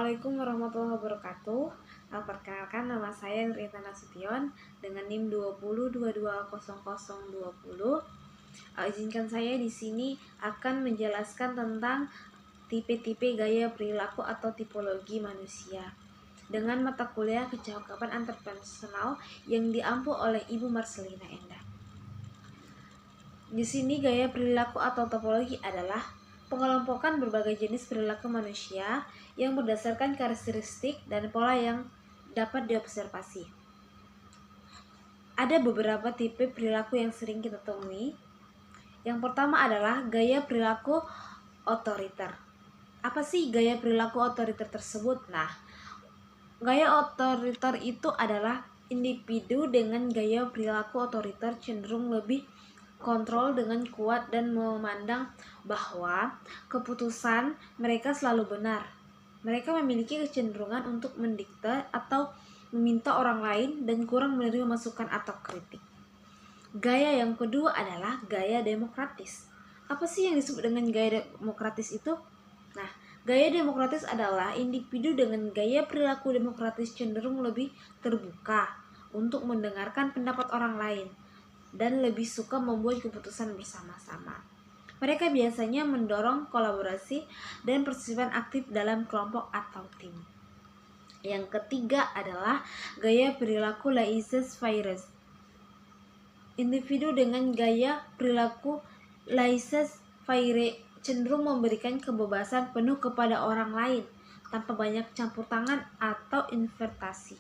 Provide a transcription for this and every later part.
Assalamualaikum warahmatullahi wabarakatuh. Perkenalkan, nama saya Rita Nasution dengan NIM 20220020. Izinkan saya di sini akan menjelaskan tentang tipe-tipe gaya perilaku atau tipologi manusia dengan mata kuliah kecakapan antarpersonal yang diampu oleh Ibu Marcelina Endah. Di sini gaya perilaku atau tipologi adalah pengelompokan berbagai jenis perilaku manusia yang berdasarkan karakteristik dan pola yang dapat diobservasi. Ada beberapa tipe perilaku yang sering kita temui. Yang pertama adalah gaya perilaku otoriter. Apa sih gaya perilaku otoriter tersebut? Nah, gaya otoriter itu adalah individu dengan gaya perilaku otoriter cenderung lebih kontrol dengan kuat dan memandang bahwa keputusan mereka selalu benar. Mereka memiliki kecenderungan untuk mendikte atau meminta orang lain dan kurang menerima masukan atau kritik. Gaya yang kedua adalah gaya demokratis. Apa sih yang disebut dengan gaya demokratis itu? Nah, gaya demokratis adalah individu dengan gaya perilaku demokratis cenderung lebih terbuka untuk mendengarkan pendapat orang lain dan lebih suka membuat keputusan bersama-sama. Mereka biasanya mendorong kolaborasi dan partisipan aktif dalam kelompok atau tim. Yang ketiga adalah gaya perilaku laissez-faire. Individu dengan gaya perilaku laissez-faire cenderung memberikan kebebasan penuh kepada orang lain tanpa banyak campur tangan atau intervensi.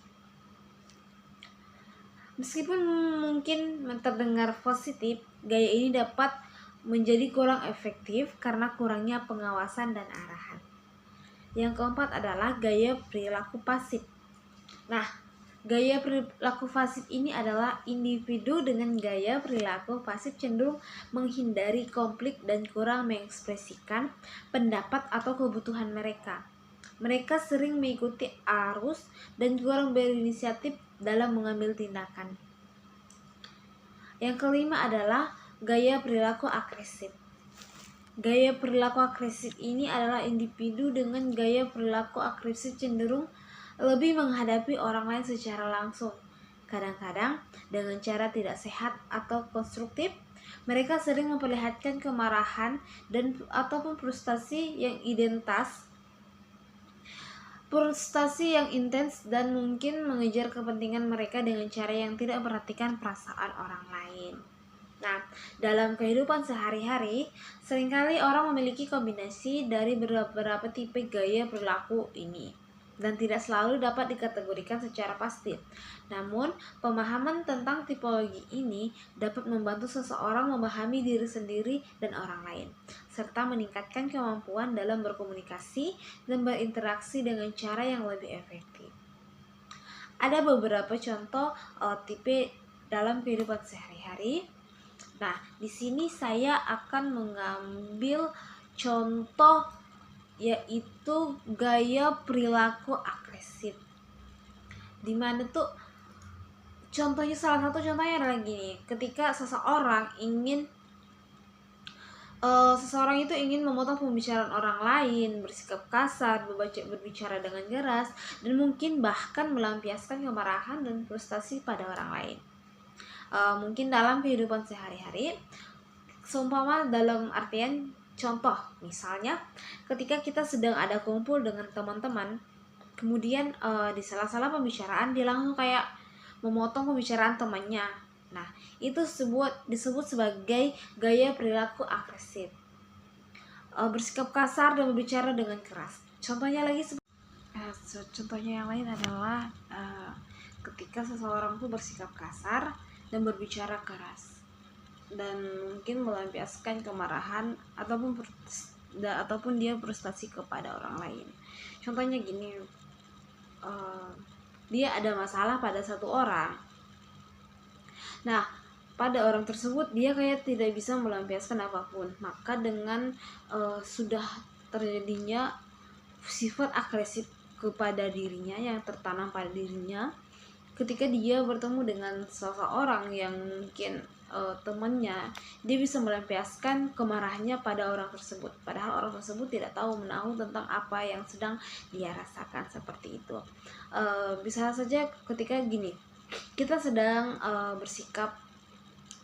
Meskipun mungkin terdengar positif, gaya ini dapat menjadi kurang efektif karena kurangnya pengawasan dan arahan. Yang keempat adalah gaya perilaku pasif. Nah, gaya perilaku pasif ini adalah individu dengan gaya perilaku pasif cenderung menghindari konflik dan kurang mengekspresikan pendapat atau kebutuhan mereka. Mereka sering mengikuti arus dan kurang berinisiatif dalam mengambil tindakan. Yang kelima adalah gaya perilaku agresif. Gaya perilaku agresif ini adalah individu dengan gaya perilaku agresif cenderung lebih menghadapi orang lain secara langsung. Kadang-kadang dengan cara tidak sehat atau konstruktif. Mereka sering memperlihatkan kemarahan dan ataupun frustasi yang intens dan mungkin mengejar kepentingan mereka dengan cara yang tidak memperhatikan perasaan orang lain. Nah, dalam kehidupan sehari-hari, seringkali orang memiliki kombinasi dari beberapa tipe gaya perilaku ini dan tidak selalu dapat dikategorikan secara pasti. Namun, pemahaman tentang tipologi ini dapat membantu seseorang memahami diri sendiri dan orang lain, serta meningkatkan kemampuan dalam berkomunikasi dan berinteraksi dengan cara yang lebih efektif. Ada beberapa contoh tipe dalam kehidupan sehari-hari. Nah, di sini saya akan mengambil contoh yaitu gaya perilaku agresif. Dimana tuh salah satu contohnya adalah gini, ketika seseorang itu ingin memotong pembicaraan orang lain, bersikap kasar, berbicara dengan keras, dan mungkin bahkan melampiaskan kemarahan dan frustasi pada orang lain. Mungkin dalam kehidupan sehari-hari, seumpama dalam artian contoh, misalnya ketika kita sedang ada kumpul dengan teman-teman, kemudian di sela-sela pembicaraan dia langsung kayak memotong pembicaraan temannya. Nah, itu disebut sebagai gaya perilaku agresif. Bersikap kasar dan berbicara dengan keras. Contohnya yang lain adalah ketika seseorang itu bersikap kasar dan berbicara keras dan mungkin melampiaskan kemarahan ataupun dia frustasi kepada orang lain. Contohnya gini, dia ada masalah pada satu orang. Nah, pada orang tersebut dia kayak tidak bisa melampiaskan apapun. Maka dengan sudah terjadinya sifat agresif kepada dirinya yang tertanam pada dirinya, ketika dia bertemu dengan seseorang yang mungkin temannya, dia bisa melampiaskan kemarahannya pada orang tersebut, padahal orang tersebut tidak tahu menahu tentang apa yang sedang dia rasakan. Seperti itu. Bisa saja ketika gini, kita sedang bersikap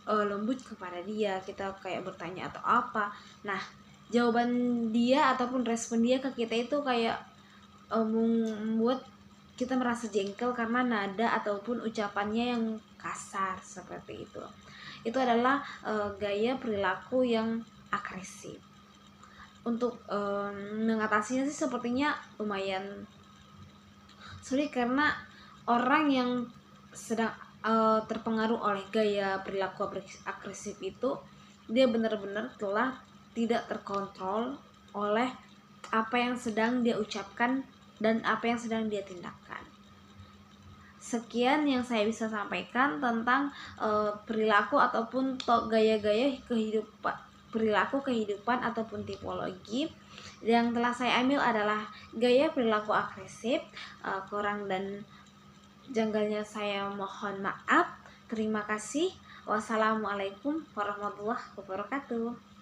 lembut kepada dia, kita kayak bertanya atau apa, nah jawaban dia ataupun respon dia ke kita itu kayak membuat kita merasa jengkel karena nada ataupun ucapannya yang kasar. Seperti itu. Itu adalah gaya perilaku yang agresif. Untuk mengatasinya sih sepertinya lumayan sulit, karena orang yang sedang terpengaruh oleh gaya perilaku agresif itu, dia benar-benar telah tidak terkontrol oleh apa yang sedang dia ucapkan dan apa yang sedang dia tindakan. Sekian yang saya bisa sampaikan tentang perilaku ataupun gaya-gaya kehidupan, perilaku kehidupan ataupun tipologi. Yang telah saya ambil adalah gaya perilaku agresif. Kurang dan janggalnya saya mohon maaf. Terima kasih. Wassalamualaikum warahmatullahi wabarakatuh.